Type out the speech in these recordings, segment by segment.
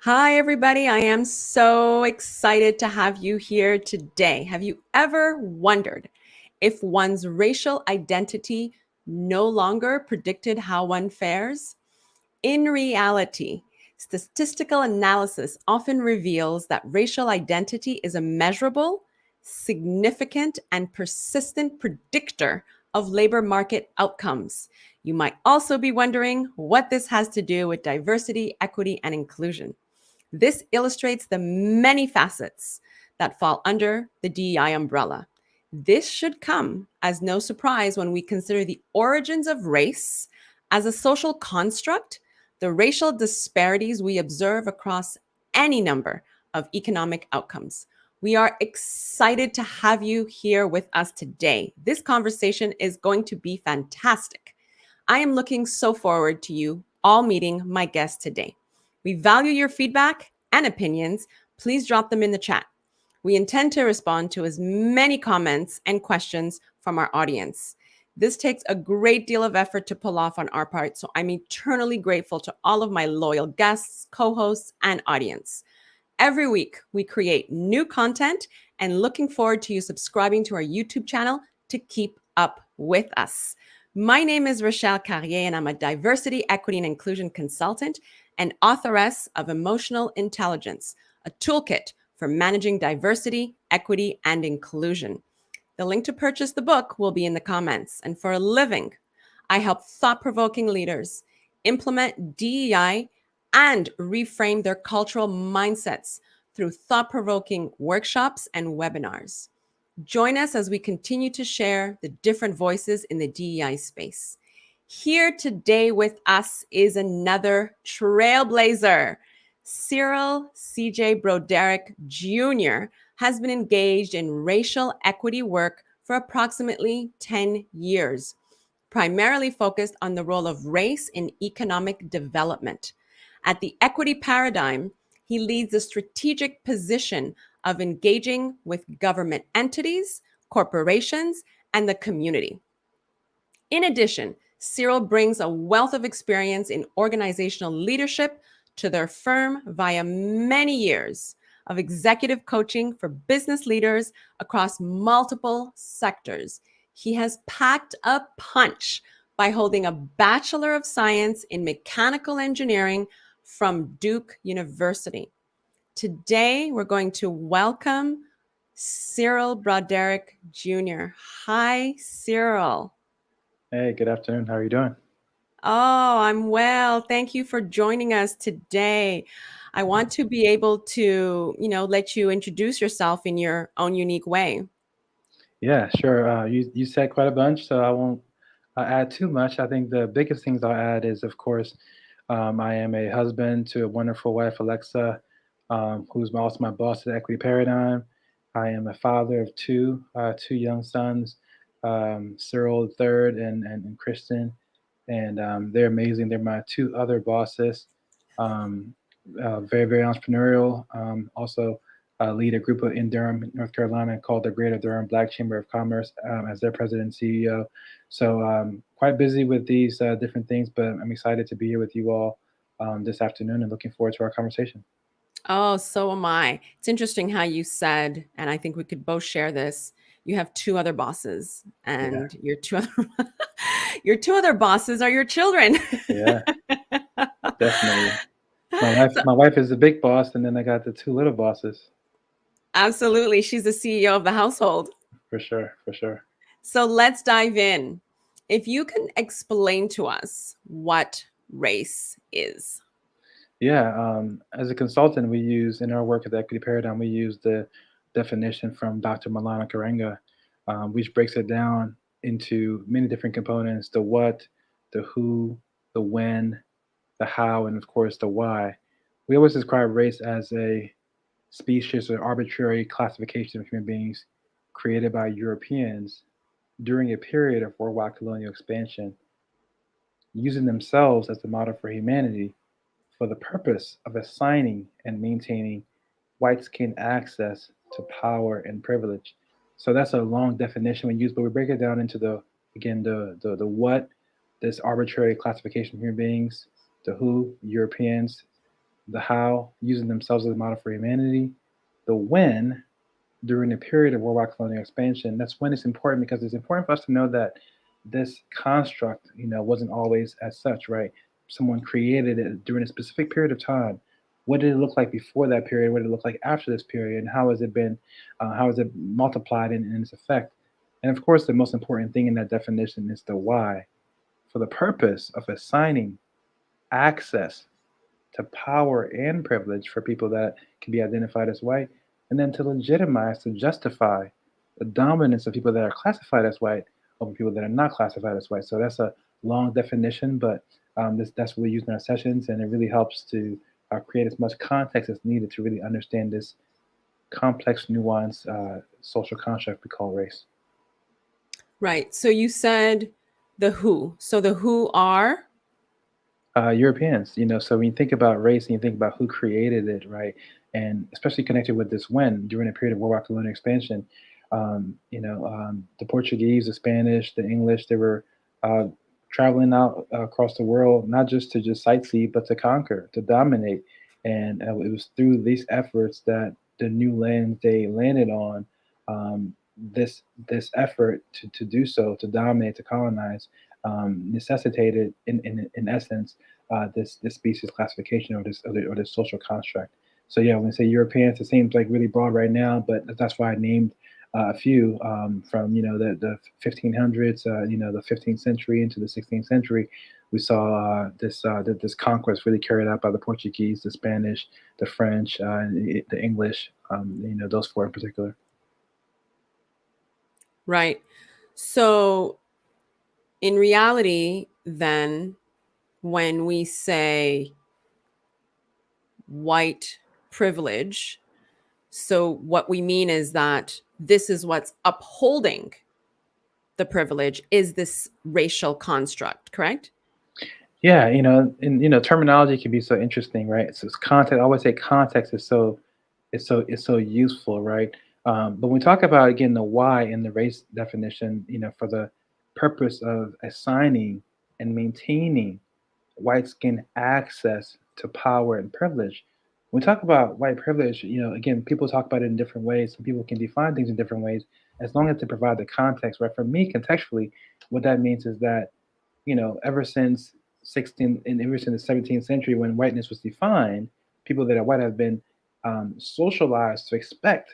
Hi, everybody. I am so excited to have you here today. Have you ever wondered if one's racial identity no longer predicted how one fares? In reality, statistical analysis often reveals that racial identity is a measurable, significant, and persistent predictor of labor market outcomes. You might also be wondering what this has to do with diversity, equity, and inclusion. This illustrates the many facets that fall under the DEI umbrella. This should come as no surprise when we consider the origins of race as a social construct, the racial disparities we observe across any number of economic outcomes. We are excited to have you here with us today. This conversation is going to be fantastic. I am looking so forward to you all meeting my guest today. We value your feedback and opinions. Please drop them in the chat. We intend to respond to as many comments and questions from our audience. This takes a great deal of effort to pull off on our part, so I'm eternally grateful to all of my loyal guests, co-hosts, and audience. Every week, we create new content and looking forward to you subscribing to our YouTube channel to keep up with us. My name is Rochelle Carrier, and I'm a diversity, equity, and inclusion consultant and authoress of Emotional Intelligence, a toolkit for managing diversity, equity, and inclusion. The link to purchase the book will be in the comments. And for a living, I help thought-provoking leaders implement DEI and reframe their cultural mindsets through thought-provoking workshops and webinars. Join us as we continue to share the different voices in the DEI space. Here today with us is another trailblazer. Cyril C.J. Broderick Jr. has been engaged in racial equity work for approximately 10 years, primarily focused on the role of race in economic development. At the equity paradigm, he leads the strategic position of engaging with government entities, corporations, and the community. In addition, Cyril brings a wealth of experience in organizational leadership to their firm via many years of executive coaching for business leaders across multiple sectors. He has packed a punch by holding a Bachelor of Science in Mechanical Engineering from Duke University. Today, we're going to welcome Cyril Broderick Jr. Hi, Cyril. Hey, good afternoon. How are you doing? Oh, I'm well. Thank you for joining us today. I want to be able to, let you introduce yourself in your own unique way. Yeah, sure. You said quite a bunch, so I won't add too much. I think the biggest things I'll add is, of course, I am a husband to a wonderful wife, Alexa, who's also my boss at Equity Paradigm. I am a father of two young sons, Cyril the third and Kristen, and they're amazing. They're my two other bosses. Um, very, very entrepreneurial. Also, lead a group in Durham, North Carolina, called the Greater Durham Black Chamber of Commerce as their president and CEO. So, quite busy with these different things, but I'm excited to be here with you all this afternoon and looking forward to our conversation. Oh, so am I. It's interesting how you said, and I think we could both share this. You have two other bosses, Yeah, and your two other your two other bosses are your children. yeah, definitely. So, My wife is the big boss, and then I got the two little bosses, absolutely, she's the CEO of the household. for sure, for sure. So let's dive in. If you can explain to us what race is. Yeah, as a consultant, we use in our work at the Equity Paradigm, we use the definition from Dr. Malana Karenga, which breaks it down into many different components: the what, the who, the when, the how, and of course the why. We always describe race as a species or arbitrary classification of human beings created by Europeans during a period of worldwide colonial expansion, using themselves as the model for humanity for the purpose of assigning and maintaining white skin access to power and privilege. So that's a long definition we use, but we break it down into the again the what, this arbitrary classification of human beings, the who, Europeans, the how, using themselves as a model for humanity, the when, during the period of worldwide colonial expansion. That's when it's important because it's important for us to know that this construct, wasn't always as such, right? Someone created it during a specific period of time. What did it look like before that period? What did it look like after this period? And how has it been? How has it multiplied in its effect? And of course, the most important thing in that definition is the why, for the purpose of assigning access to power and privilege for people that can be identified as white, and then to legitimize, to justify the dominance of people that are classified as white over people that are not classified as white. So that's a long definition, but that's what we use in our sessions, and it really helps to create as much context as needed to really understand this complex, nuanced social construct we call race. Right. So you said the who. So the who are. Europeans, so when you think about race and you think about who created it, right, and especially connected with this when during a period of worldwide colonial expansion, the Portuguese, the Spanish, the English, they were uh, traveling out across the world, not just to just sightsee, but to conquer, to dominate, and it was through these efforts that the new lands they landed on, um, this effort to do so, to dominate, to colonize, necessitated in essence this species classification or this social construct. So yeah, when we say Europeans, it seems like really broad right now, but that's why I named a few from the 1500s, the 15th century into the 16th century. We saw this conquest really carried out by the Portuguese, the Spanish, the French, the English. Those four in particular. Right. So in reality, then, when we say white privilege, so what we mean is that this is what's upholding the privilege is this racial construct, correct? Yeah, and terminology can be so interesting, right? So it's context. I always say context is so useful, right? But when we talk about again the why in the race definition, for the purpose of assigning and maintaining white skin access to power and privilege. When we talk about white privilege, again, people talk about it in different ways. Some people can define things in different ways, as long as they provide the context, right? For me, contextually, what that means is that ever since 16 and ever since the 17th century when whiteness was defined, people that are white have been socialized to expect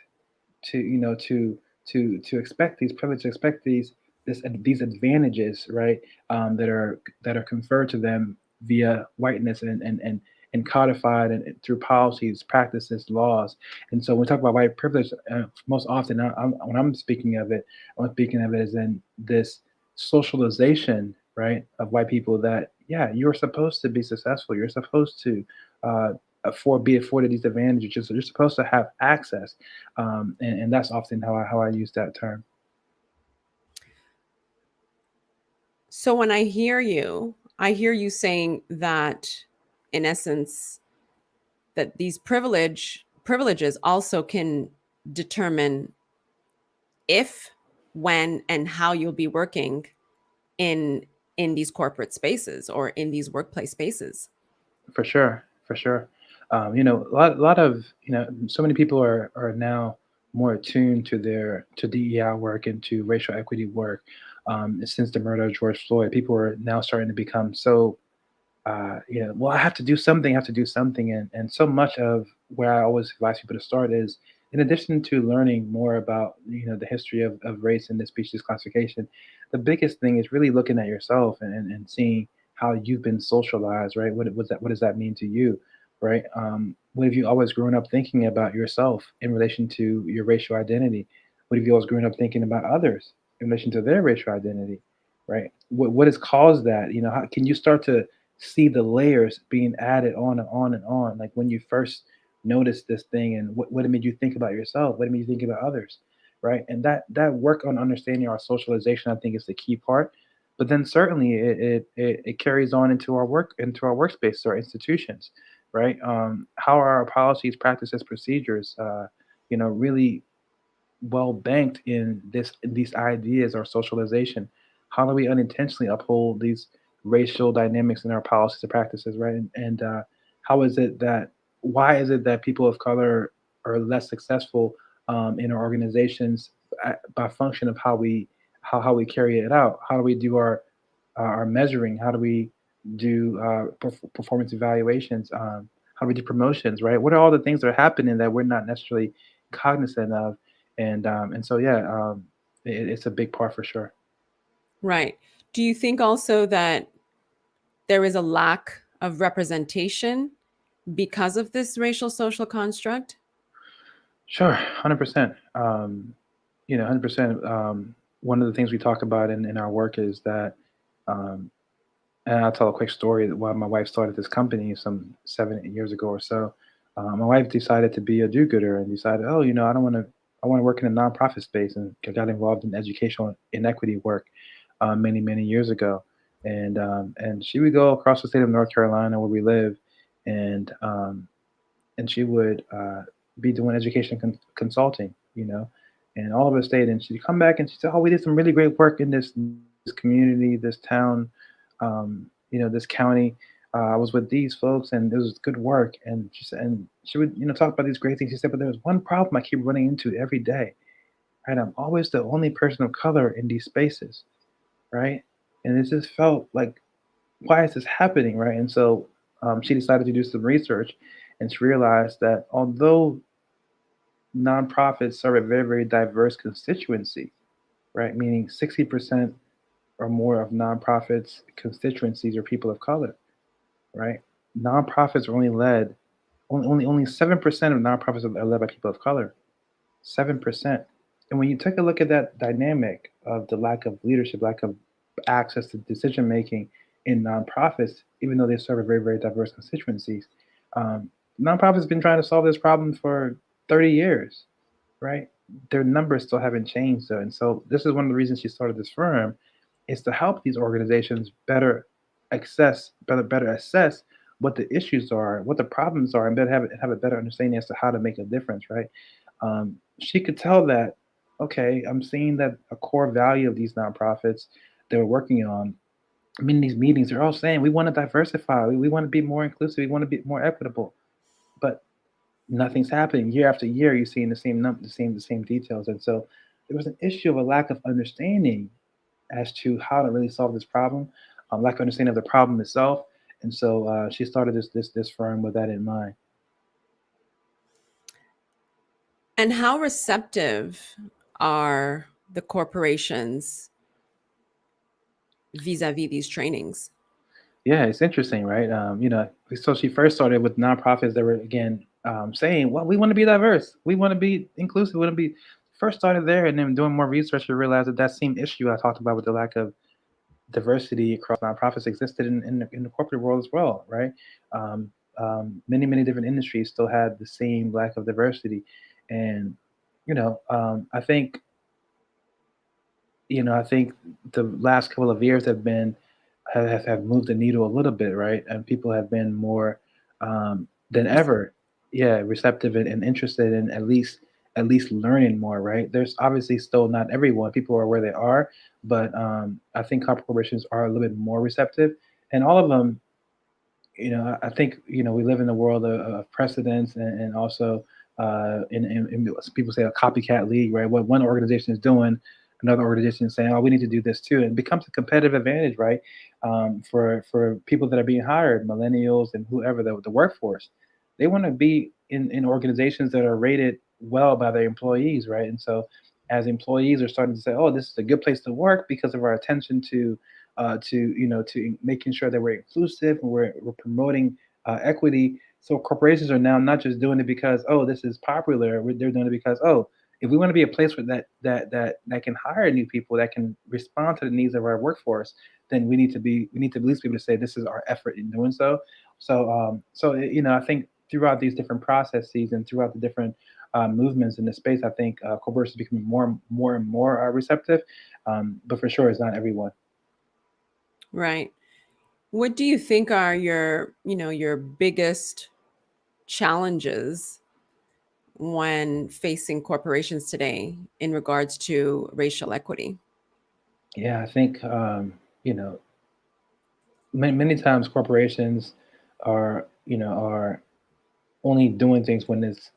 to to expect these privileges, expect these advantages, right? That are conferred to them via whiteness and codified and through policies, practices, laws. And so when we talk about white privilege, most often when I'm speaking of it, I'm speaking of it as in this socialization, right, of white people that yeah, you're supposed to be successful. You're supposed to be afforded these advantages. So you're supposed to have access, and that's often how I use that term. So when I hear you saying that in essence that these privileges also can determine if, when, and how you'll be working in in these corporate spaces or in these workplace spaces. For sure, for sure. A lot of so many people are now more attuned to their to DEI work and to racial equity work. Since the murder of George Floyd, people are now starting to become so well, I have to do something, I have to do something. And so much of where I always advise people to start is, in addition to learning more about, the history of race and the species classification, the biggest thing is really looking at yourself and seeing how you've been socialized, right? What does that mean to you, right? What have you always grown up thinking about yourself in relation to your racial identity? What have you always grown up thinking about others in relation to their racial identity, right? What has caused that? How can you start to see the layers being added on and on and on. Like when you first noticed this thing and what it made you think about yourself, what it made you think about others, right? And that work on understanding our socialization, I think, is the key part. But then certainly it carries on into our workspace, our institutions, right? How are our policies, practices, procedures, really well banked in these ideas or socialization? How do we unintentionally uphold these racial dynamics in our policies and practices, right? And how is it that why is it that people of color are less successful in our organizations by function of how we carry it out? How do we do our measuring? How do we do performance evaluations? How do we do promotions? Right? What are all the things that are happening that we're not necessarily cognizant of? And so yeah, it's a big part for sure. Right. Do you think also that there is a lack of representation because of this racial social construct? Sure, 100%. 100%. One of the things we talk about in our work is that, um, and I'll tell a quick story that while my wife started this company some 7, 8 years ago or so, my wife decided to be a do-gooder and decided, oh, I don't want to, I want to work in a nonprofit space, and got involved in educational inequity work many, many years ago. And she would go across the state of North Carolina where we live, and and she would be doing education consulting, and all of her state. And she'd come back and she'd say, "Oh, we did some really great work in this community, this town, this county. I was with these folks, and it was good work." And she said, and she would, talk about these great things. She said, "But there's one problem I keep running into every day, right? I'm always the only person of color in these spaces, right? And it just felt like, why is this happening, right?" And so she decided to do some research, and she realized that although nonprofits serve a very, very diverse constituency, right? Meaning 60% or more of nonprofits constituencies are people of color, right? Nonprofits are only led, only 7% of nonprofits are led by people of color. 7%. And when you take a look at that dynamic of the lack of leadership, lack of access to decision making in nonprofits, even though they serve a very, very diverse constituencies, um, nonprofits have been trying to solve this problem for 30 years, right? Their numbers still haven't changed though. And so this is one of the reasons she started this firm, is to help these organizations better assess what the issues are, what the problems are, and better have a better understanding as to how to make a difference, right? She could tell that, okay, I'm seeing that a core value of these nonprofits they were working on. I mean, these meetings, they're all saying we want to diversify, we want to be more inclusive, we want to be more equitable, but nothing's happening. Year after year, you're seeing the same the same details, and so there was an issue of a lack of understanding as to how to really solve this problem, lack of understanding of the problem itself, and so she started this firm with that in mind. And how receptive are the corporations vis-a-vis these trainings? Yeah, it's interesting, right? So she first started with nonprofits that were again saying, "Well, we want to be diverse, we want to be inclusive, we want to be." First started there, and then doing more research, we realized that that same issue I talked about with the lack of diversity across nonprofits existed in the corporate world as well, right? Many, many different industries still had the same lack of diversity, and I think the last couple of years have moved the needle a little bit, right? And people have been more than ever, yeah, receptive and interested in at least learning more, right? There's obviously still not everyone. People are where they are, but I think corporations are a little bit more receptive, and all of them, I think we live in a world of precedents, and also in people say a copycat league, right? What one organization is doing, another organization is saying, "Oh, we need to do this too," and it becomes a competitive advantage, right? For people that are being hired, millennials and whoever the workforce, they want to be in organizations that are rated well by their employees, right? And so, as employees are starting to say, "Oh, this is a good place to work because of our attention to making sure that we're inclusive and we're promoting equity." So corporations are now not just doing it because, oh, this is popular. They're doing it because, oh, if we want to be a place where that can hire new people, that can respond to the needs of our workforce, then we need to at least be able to say this is our effort in doing so. So I think throughout these different processes and throughout the different movements in the space, I think corporations becoming more and more receptive. But for sure, it's not everyone. Right. What do you think are your biggest challenges when facing corporations today in regards to racial equity? Yeah, I think many times corporations are only doing things when it's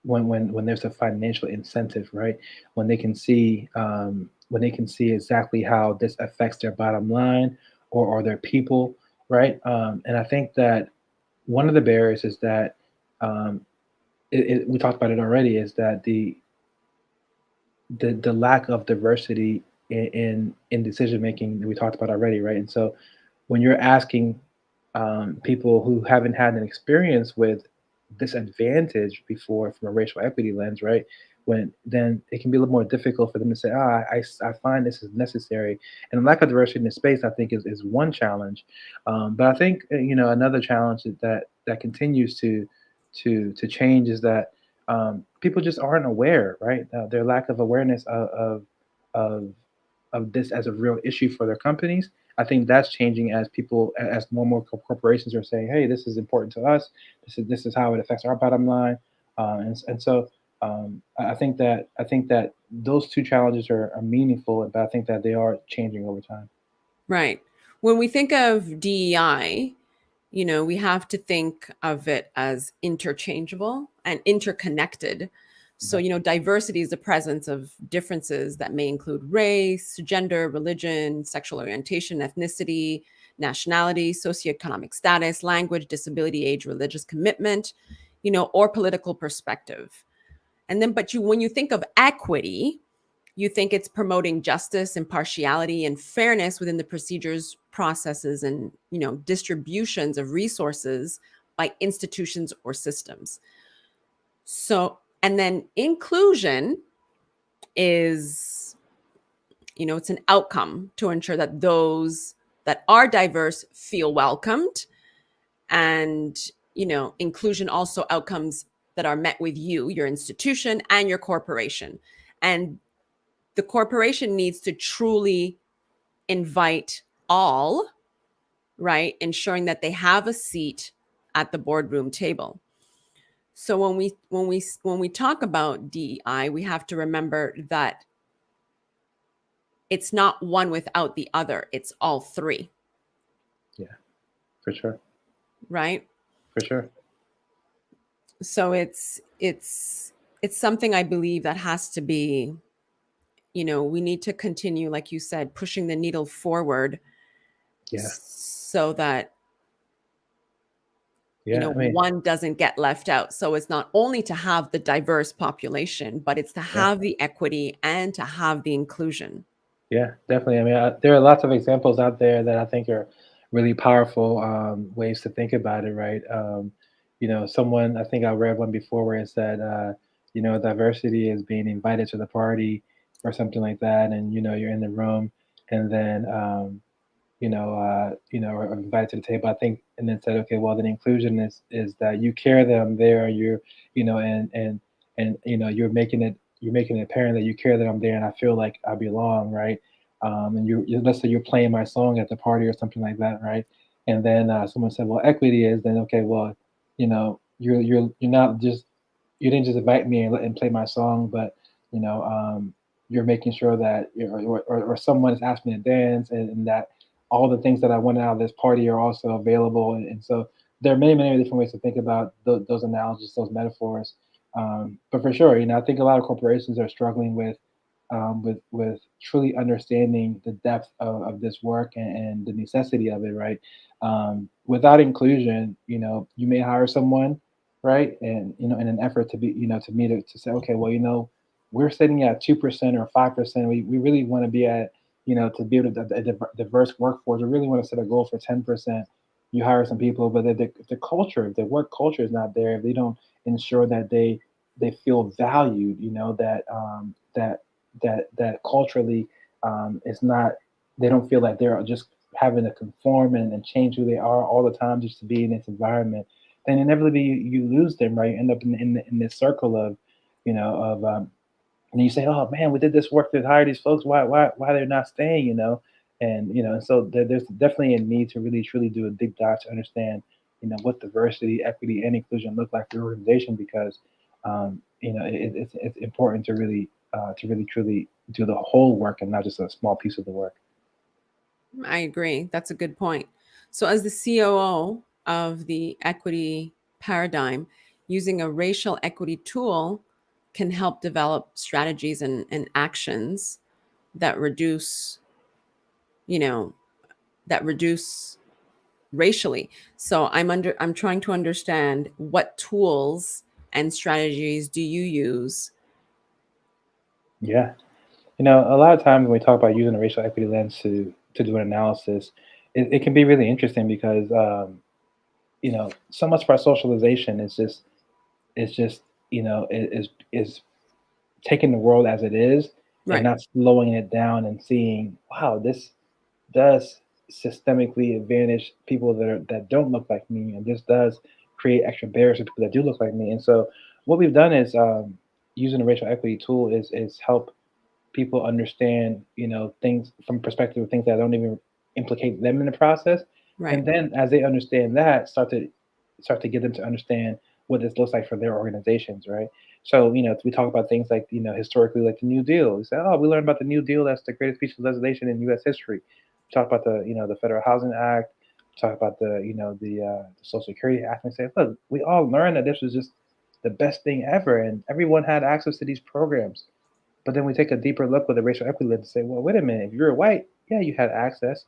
when there's a financial incentive, right? When they can see exactly how this affects their bottom line or their people, right? And I think that one of the barriers is that um, we talked about it already, is that the lack of diversity in decision making that we talked about already, right? And so when you're asking people who haven't had an experience with disadvantage before from a racial equity lens, right? When then it can be a little more difficult for them to say, I find this is necessary. And lack of diversity in the space, I think, is one challenge. But I think another challenge that continues to change is that people just aren't aware, right? Their lack of awareness of of this as a real issue for their companies. I think that's changing as as more and more corporations are saying, "Hey, this is important to us. This is how it affects our bottom line." And so I think that those two challenges are meaningful, but I think that they are changing over time. Right. When we think of DEI, we have to think of it as interchangeable and interconnected. So, Okay. diversity is the presence of differences that may include race, gender, religion, sexual orientation, ethnicity, nationality, socioeconomic status, language, disability, age, religious commitment, or political perspective. And then, when you think of equity, you think it's promoting justice, impartiality, and fairness within the procedures, processes, and distributions of resources by institutions or systems. So, and then inclusion is, it's an outcome to ensure that those that are diverse feel welcomed, and inclusion also outcomes that are met with you, your institution, and your corporation. And the corporation needs to truly invite all, right? Ensuring that they have a seat at the boardroom table. So when we talk about DEI, we have to remember that it's not one without the other. It's all three, Yeah, for sure, right? for sure. So it's something I believe that has to be, we need to continue, like you said, pushing the needle forward Yeah, so that yeah. I mean, one doesn't get left out. So it's not only to have the diverse population, but it's to yeah. have the equity and to have the inclusion. Yeah, definitely. I mean, there are lots of examples out there that I think are really powerful ways to think about it, right? Someone, I think I read one before where it said, diversity is being invited to the party or something like that, and you're in the room, and then or invited to the table. I think, and then said, okay, well, then inclusion is that you care them there, and you're making it apparent that you care that I'm there and I feel like I belong, right? And let's say you're playing my song at the party or something like that, right? And then someone said, well, equity is then okay, well, you're not just you didn't just invite me and play my song, but you know, you're making sure that or someone is asking me to dance and that all the things that I wanted out of this party are also available. And so there are many, many different ways to think about those analogies, those metaphors. But for sure, I think a lot of corporations are struggling with truly understanding the depth of this work and the necessity of it, right? Without inclusion, you may hire someone, right? And in an effort to be, to me to say, okay, well, we're sitting at 2% or 5%. We really want to be at, to be able to a diverse workforce. We really want to set a goal for 10%. You hire some people, but the culture, the work culture is not there. If they don't ensure that they feel valued, that culturally it's not, they don't feel like they're just having to conform and change who they are all the time just to be in this environment, then inevitably you lose them, right? You end up in this circle of, and you say, oh man, we did this work to hire these folks. Why they're not staying? And so there's definitely a need to really truly do a deep dive to understand, what diversity, equity, and inclusion look like for your organization because, it's important to really truly do the whole work and not just a small piece of the work. I agree. That's a good point. So, as the COO of the equity paradigm, using a racial equity tool can help develop strategies and actions that reduce, you know, that reduce racially. So I'm trying to understand what tools and strategies do you use? Yeah. A lot of times when we talk about using a racial equity lens to do an analysis, it can be really interesting because so much of our socialization is just is taking the world as it is and Right. not slowing it down and seeing, wow, this does systemically advantage people that don't look like me, and this does create extra barriers for people that do look like me. And so, what we've done is using a racial equity tool is help people understand, things from perspective of things that don't even implicate them in the process. Right. And then as they understand that, start to get them to understand what this looks like for their organizations, right? So, we talk about things like, historically, like the New Deal. We say, oh, we learned about the New Deal. That's the greatest piece of legislation in U.S. history. We talk about the Federal Housing Act. We talk about the Social Security Act. And say, look, we all learned that this was just the best thing ever, and everyone had access to these programs. But then we take a deeper look with a racial equity lens and say, well, wait a minute, if you're white, yeah, you had access.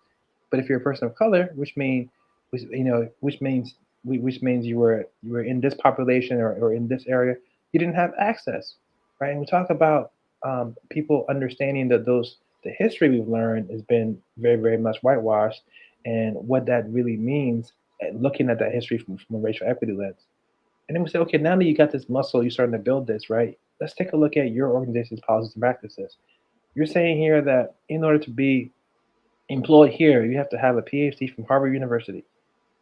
But if you're a person of color, which means you were in this population or in this area, you didn't have access, right? And we talk about people understanding that the history we've learned has been very, very much whitewashed, and what that really means, looking at that history from a racial equity lens. And then we say, okay, now that you got this muscle, you're starting to build this, right? Let's take a look at your organization's policies and practices. You're saying here that in order to be employed here, you have to have a PhD from Harvard University,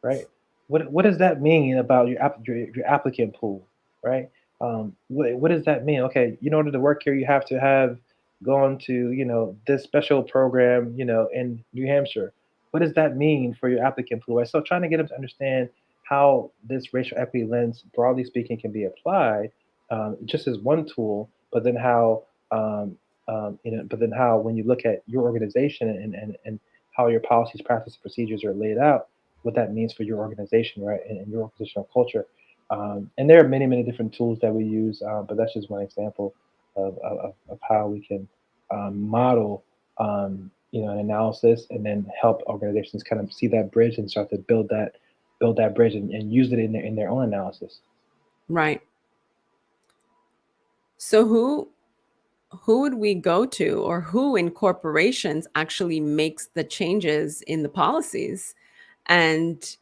right? What does that mean about your applicant pool, right? What does that mean? Okay, in order to work here, you have to have gone to this special program in New Hampshire. What does that mean for your applicant pool? Right? So trying to get them to understand how this racial equity lens, broadly speaking, can be applied, just as one tool, but then how when you look at your organization and how your policies, practices, procedures are laid out, what that means for your organization, right, and your organizational culture. And there are many, many different tools that we use, but that's just one example of how we can model, an analysis, and then help organizations kind of see that bridge and start to build that bridge and use it in their own analysis. Right. So who would we go to, or who in corporations actually makes the changes in the policies? And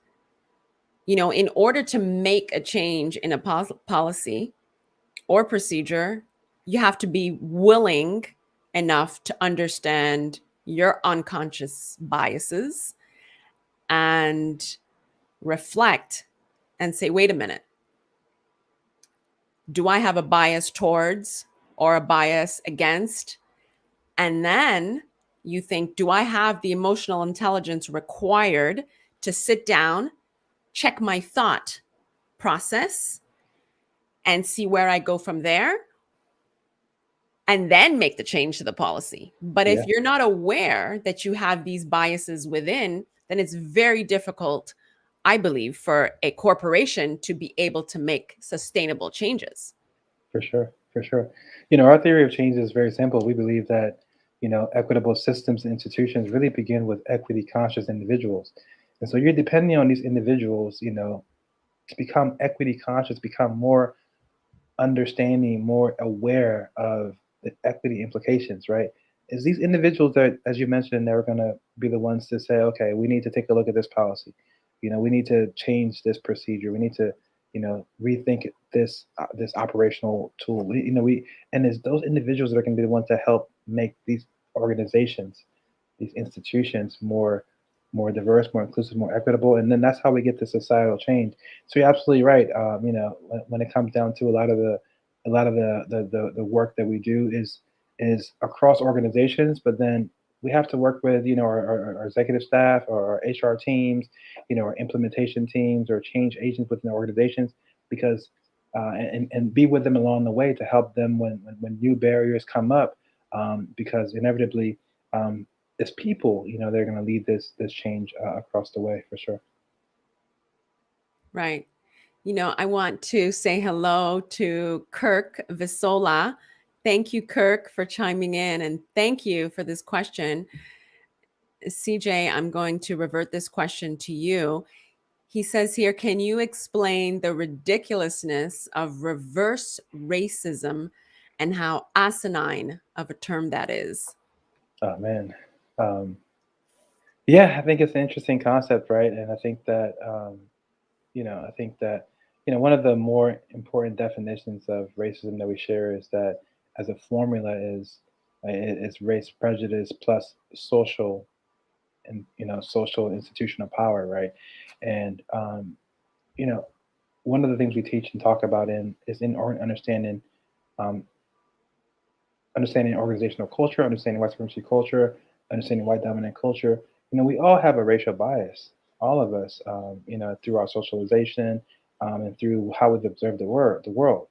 in order to make a change in a policy or procedure, you have to be willing enough to understand your unconscious biases and reflect and say, wait a minute, do I have a bias towards or a bias against? And then you think, do I have the emotional intelligence required to sit down, check my thought process, and see where I go from there? And then make the change to the policy. But if Yeah, you're not aware that you have these biases within, then it's very difficult, I believe, for a corporation to be able to make sustainable changes. for sure, for sure. Our theory of change is very simple. We believe that, equitable systems and institutions really begin with equity conscious individuals. And so you're depending on these individuals, to become equity conscious, become more understanding, more aware of the equity implications, right? Is these individuals that, as you mentioned, they're going to be the ones to say, okay, we need to take a look at this policy. We need to change this procedure. We need to, rethink this operational tool. And it's those individuals that are going to be the ones that help make these organizations, these institutions more diverse, more inclusive, more equitable, and then that's how we get to societal change. So you're absolutely right. When it comes down to a lot of the work that we do is across organizations, but then we have to work with our executive staff or our HR teams, our implementation teams or change agents within the organizations, because and be with them along the way to help them when new barriers come up, because inevitably, um, it's people, they're going to lead this change across the way for sure. Right. I want to say hello to Kirk Visola. Thank you, Kirk, for chiming in, and thank you for this question. CJ, I'm going to revert this question to you. He says here, can you explain the ridiculousness of reverse racism and how asinine of a term that is? Oh man. Um, yeah, I think it's an interesting concept, right? And I think that I think that one of the more important definitions of racism that we share is that as a formula is it's race prejudice plus social and social institutional power, right? And you know, one of the things we teach and talk about understanding um, understanding organizational culture, understanding white supremacy culture, understanding white dominant culture. We all have a racial bias, all of us, through our socialization and through how we've observed the world.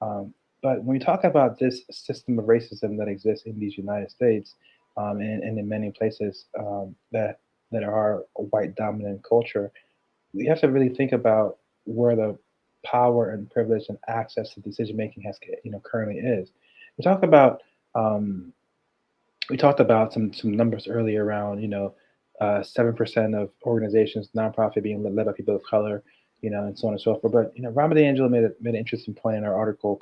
Um, but when we talk about this system of racism that exists in these United States and in many places that are a white dominant culture, we have to really think about where the power and privilege and access to decision making has currently is. We talk about um, we talked about some numbers earlier around 7% of organizations nonprofit being led by people of color, and so on and so forth. But Rama Angela made an interesting point in our article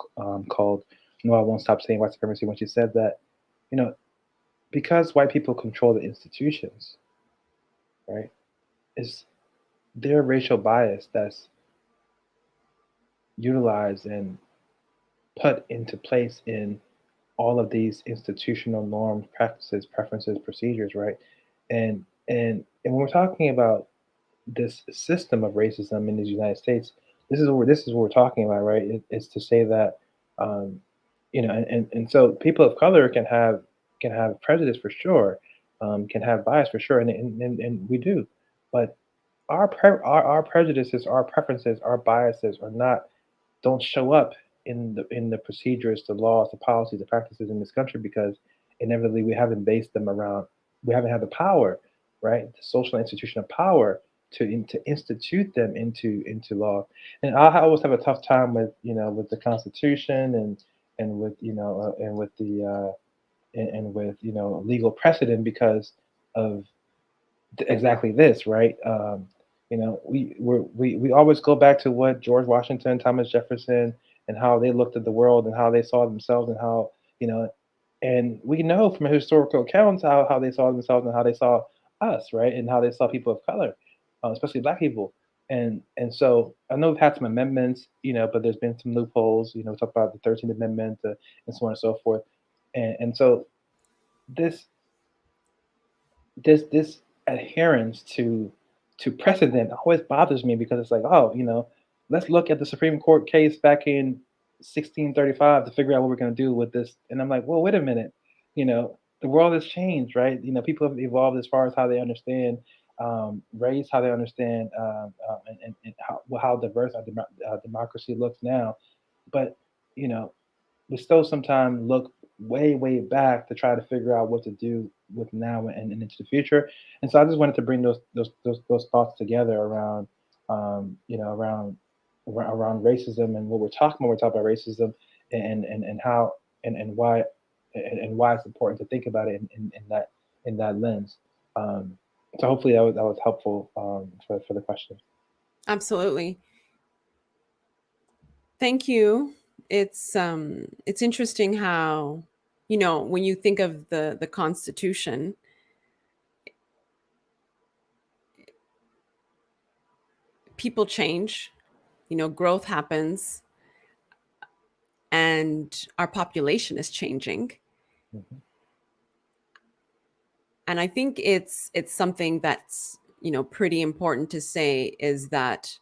called "No, I Won't Stop Saying White Supremacy" when she said that you know because white people control the institutions, right? Is their racial bias that's utilized and put into place in all of these institutional norms, practices, preferences, procedures, right? And when we're talking about this system of racism in the United States, this is what we're talking about, right? It's to say that um, and so people of color can have prejudice for sure, can have bias for sure, and we do, but our prejudices, our preferences, our biases are not don't show up in the procedures, the laws, the policies, the practices in this country because inevitably we haven't based them around. We haven't had the power, right? The social institutional power to institute them into law. And I always have a tough time with the Constitution and with and with the and with legal precedent because of exactly this, right? We always go back to what George Washington, Thomas Jefferson, and how they looked at the world and how they saw themselves and how you know, and we know from historical accounts how they saw themselves and how they saw us, right, and how they saw people of color, especially Black people. And so I know we've had some amendments, but there's been some loopholes. We talk about the 13th Amendment and so on and so forth. And so this this adherence to precedent always bothers me because it's like, oh, let's look at the Supreme Court case back in 1635 to figure out what we're going to do with this. And I'm like, well, wait a minute, the world has changed, right? People have evolved as far as how they understand race, how they understand and how diverse our democracy looks now. But you know, we still sometimes look way back to try to figure out what to do with now and into the future. And so I just wanted to bring those thoughts together around around racism and what we're talking about. We're talking about racism and how and why and why it's important to think about it in that lens. Um, so hopefully that was helpful for the question. Absolutely. Thank you. It's interesting how, when you think of the Constitution, people change, growth happens, and our population is changing. Hmm. And I think it's something that's, pretty important to say is that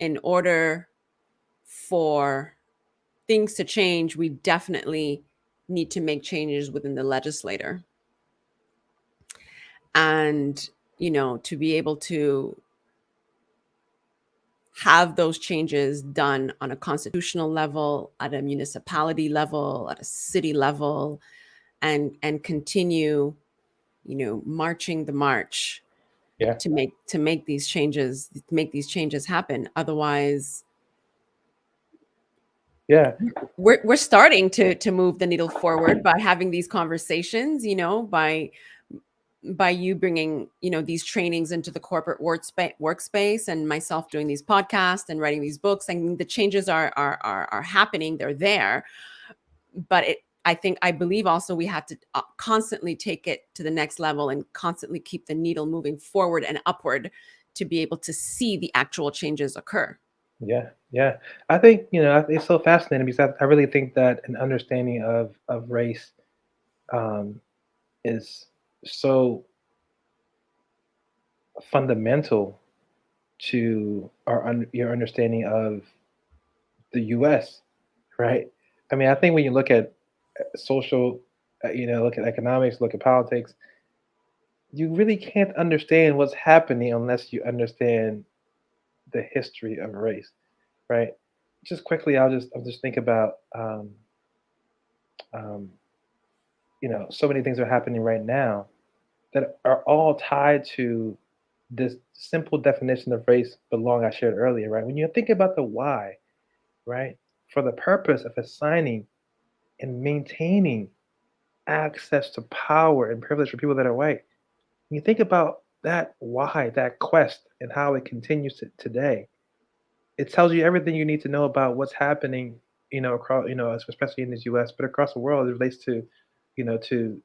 in order for things to change, we definitely need to make changes within the legislator. And, to be able to have those changes done on a constitutional level, at a municipality level, at a city level, and continue, marching the march Yeah. to make these changes happen. Otherwise, Yeah, we're starting to move the needle forward by having these conversations, by you bringing, these trainings into the corporate workspace, and myself doing these podcasts and writing these books. And the changes are happening. They're there. But I believe also we have to constantly take it to the next level and constantly keep the needle moving forward and upward to be able to see the actual changes occur. yeah, yeah. I think it's so fascinating because I really think that an understanding of race um, is so fundamental to your understanding of the U.S. Right? I mean, I think when you look at social, look at economics, look at politics, you really can't understand what's happening unless you understand the history of race, right? Just quickly, I'll just think about um, so many things are happening right now that are all tied to this simple definition of race belong I shared earlier, right? When you think about the why, right, for the purpose of assigning and maintaining access to power and privilege for people that are white. When you think about that why, that quest, and how it continues today, it tells you everything you need to know about what's happening, across, especially in the U.S., but across the world. It relates to, you know, to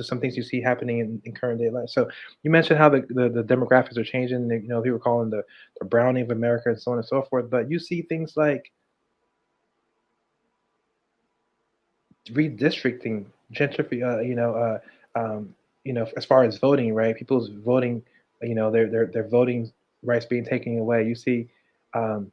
some things you see happening in current day life. So you mentioned how the demographics are changing. People calling the browning of America and so on and so forth. But you see things like redistricting, gentrify, as far as voting, right? People's voting, their voting rights being taken away. Um,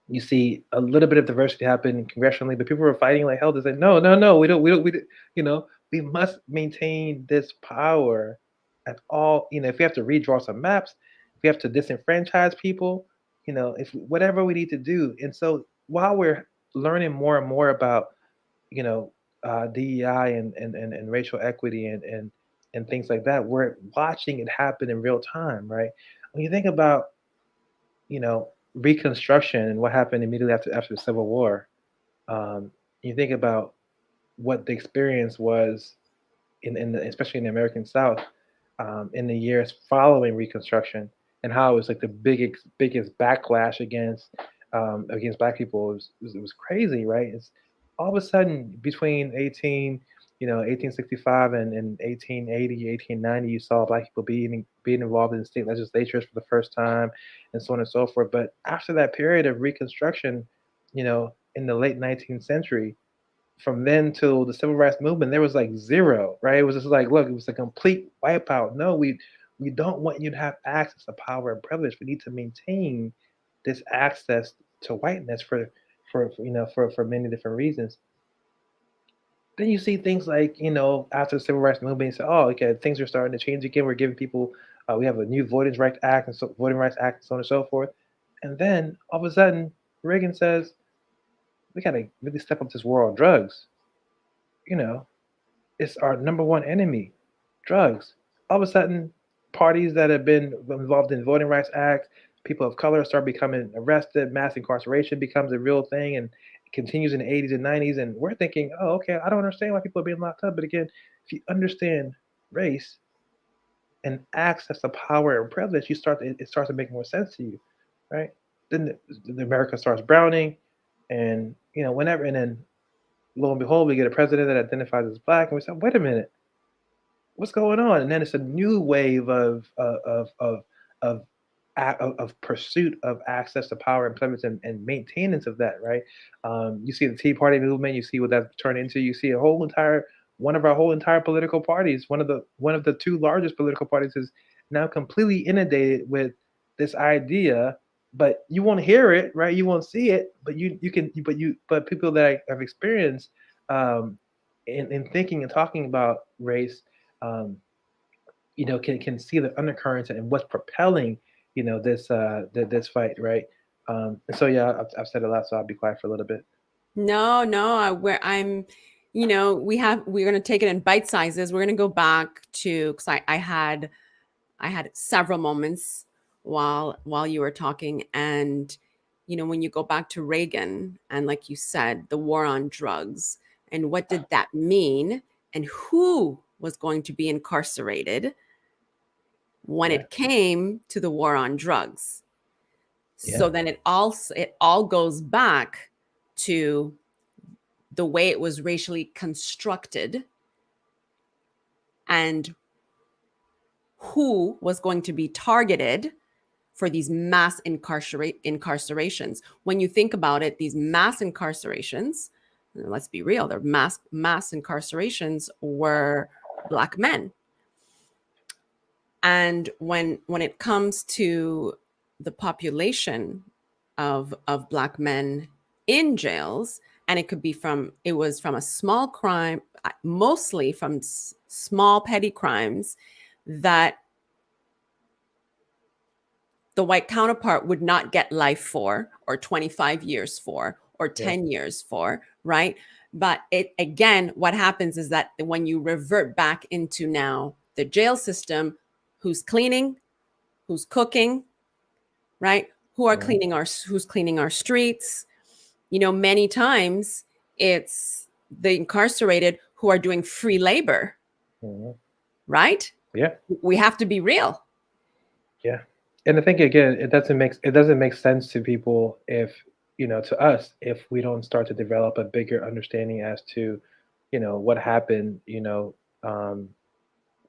you see a little bit of diversity happen congressionally, but people are fighting like hell to say, no, no, no, you know, we must maintain this power at all. If we have to redraw some maps, if we have to disenfranchise people, if whatever we need to do. And so while we're learning more and more about you know, DEI and racial equity and things like that. We're watching it happen in real time, right? When you think about, you know, Reconstruction and what happened immediately after the Civil War, um, you think about what the experience was especially in the American South, in the years following Reconstruction, and how it was like the biggest backlash against Black people. It was crazy, right? It's all of a sudden between 1865 and 1880, 1890, you saw Black people being involved in state legislatures for the first time, and so on and so forth. But after that period of Reconstruction, in the late 19th century, from then till the civil rights movement, there was like zero, right? It was just like, look, it was a complete wipeout. No, we don't want you to have access to power and privilege. We need to maintain this access to whiteness for many different reasons. Then you see things like, after the civil rights movement, you say, oh, okay, things are starting to change again. We're giving people, we have a new Voting Rights Act, and so on and so forth. And then all of a sudden, Reagan says, we got to really step up this war on drugs. You know, it's our number one enemy, drugs. All of a sudden, parties that have been involved in Voting Rights Act, people of color start becoming arrested, mass incarceration becomes a real thing, and it continues in the 80s and 90s. And we're thinking, oh, okay, I don't understand why people are being locked up. But again, if you understand race and access to power and privilege, it starts to make more sense to you, right? Then the America starts browning, and and then lo and behold, we get a president that identifies as black, and we say, wait a minute, what's going on? And then it's a new wave of of pursuit of access to power and privilege and maintenance of that, right? You see the Tea Party movement. You see what that's turned into. You see a whole entire one of our whole entire political parties. One of the two largest political parties is now completely inundated with this idea, but you won't hear it, right? You won't see it, but you can, but people that have experienced um, in thinking and talking about race, um, can see the undercurrents and what's propelling, this fight, right? And so yeah, I've said a lot, so I'll be quiet for a little bit. No, no, where I'm, we're going to take it in bite sizes. We're going to go back to, because I had several moments while you were talking, and when you go back to Reagan and, like you said, the war on drugs, and what did that mean, and who was going to be incarcerated when Yeah. it came to the war on drugs. Yeah. So then it all goes back to the way it was racially constructed and who was going to be targeted for these mass incarcerations. When you think about it, these mass incarcerations, let's be real, they're mass incarcerations were Black men. And when it comes to the population of Black men in jails, and it was from a small crime, mostly from small petty crimes that the white counterpart would not get life for, or 25 years for, or Yeah. 10 years for, right? But it again, what happens is that when you revert back into now the jail system, who's cleaning, who's cooking, right? Mhm. Who's cleaning our streets? Many times it's the incarcerated who are doing free labor, Mhm. right? Yeah. We have to be real. Yeah. And I think again, it doesn't make sense to people if, to us, if we don't start to develop a bigger understanding as to, what happened, um,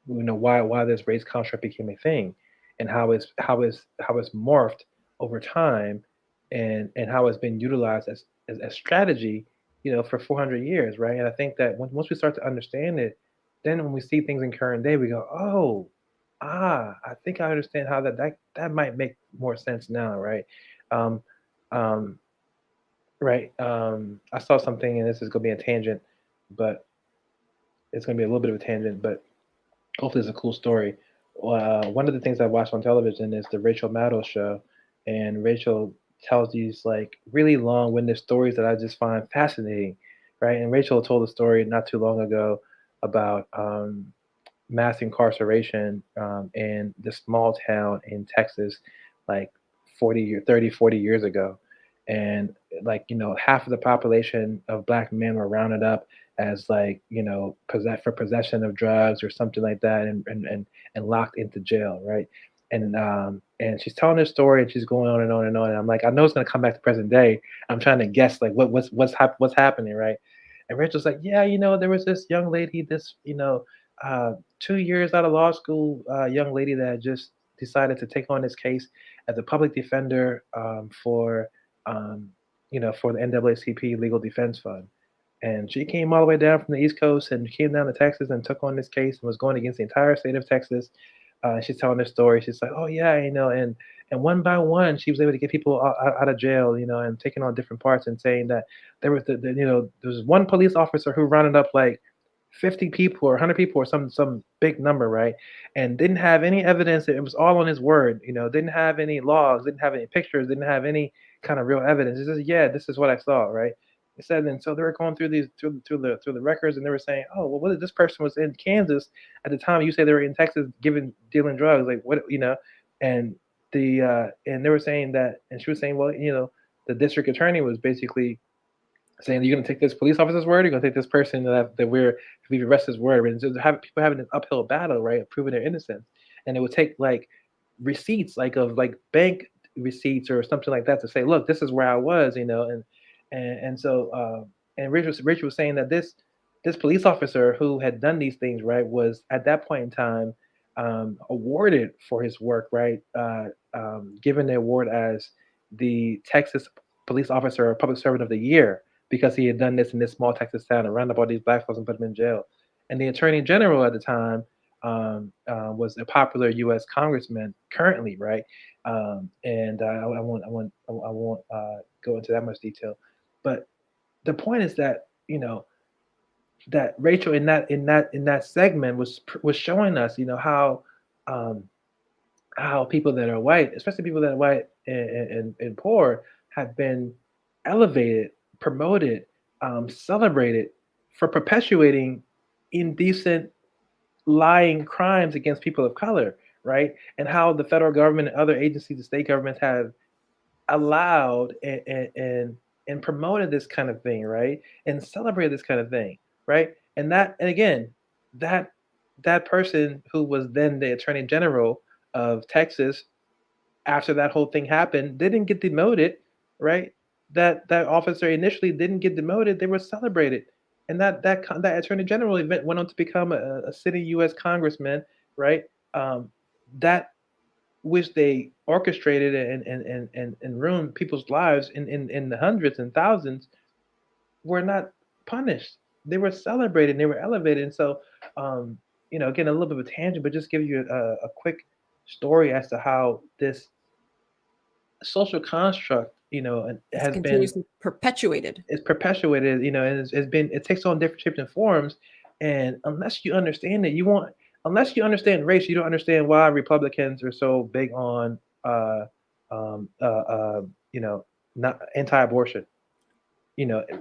why this race construct became a thing, and how it's morphed over time, and how it's been utilized as strategy, for 400 years, right? And I think that once we start to understand it, then when we see things in current day, we go, oh, I think I understand how that might make more sense now, right? Um, um, right. I saw something, and this is gonna be a tangent, but it's gonna be a little bit of a tangent, but hopefully it's a cool story. One of the things I watched on television is the Rachel Maddow show, and Rachel tells these like really long-winded stories that I just find fascinating, right? And Rachel told a story not too long ago about mass incarceration in this small town in Texas, like 40 years ago. And like, half of the population of black men were rounded up as like, for possession of drugs or something like that, and locked into jail, right? And she's telling this story, and she's going on and on and on. And I'm like, I know it's gonna come back to present day. I'm trying to guess like what's happening, right? And Rachel's like, yeah, there was this young lady, this, 2 years out of law school, young lady that just decided to take on this case as a public defender, um, for the NAACP Legal Defense Fund. And she came all the way down from the East Coast and came down to Texas and took on this case and was going against the entire state of Texas. She's telling her story. She's like, "Oh yeah, and one by one, she was able to get people out of jail, and taking on different parts and saying that there was one police officer who rounded up like 50 people or 100 people or some big number, right? And didn't have any evidence. It was all on his word, didn't have any logs, didn't have any pictures, didn't have any kind of real evidence. He says, yeah, this is what I saw, right? He said, and so they were going through the records, and they were saying, oh, well, what if this person was in Kansas at the time? You say they were in Texas dealing drugs, like what? And and they were saying that, and she was saying, well, the district attorney was basically saying, you're going to take this police officer's word, you're going to take this person we arrest his word, and so people having an uphill battle, right, of proving their innocence. And it would take like receipts, like of like bank receipts or something like that, to say, look, this is where I was, and so and Rachel was saying that this police officer who had done these things, right, was at that point in time awarded for his work, right, given the award as the Texas police officer or public servant of the year, because he had done this in this small Texas town and round up all these black folks and put them in jail. And the attorney general at the time was a popular U.S. congressman currently, right? And I won't go into that much detail, but the point is that that Rachel in that segment was showing us, um, how people that are white, especially people that are white and poor, have been elevated, promoted, celebrated for perpetuating indecent, lying crimes against people of color, right? And how the federal government and other agencies, the state governments, have allowed and promoted this kind of thing, right? And celebrated this kind of thing, right? And again, that that person who was then the Attorney General of Texas after that whole thing happened didn't get demoted, right? That officer initially didn't get demoted; they were celebrated, and that Attorney General event went on to become a sitting U.S. congressman, right? Um, that which they orchestrated and ruined people's lives in the hundreds and thousands were not punished. They were celebrated, they were elevated. And so, um, again, a little bit of a tangent, but just give you a quick story as to how this social construct, It's has been continuously perpetuated. is perpetuated, and it's been it takes on different shapes and forms. And unless you understand it, unless you understand race, you don't understand why Republicans are so big on uh, uh, uh, you know, not anti-abortion.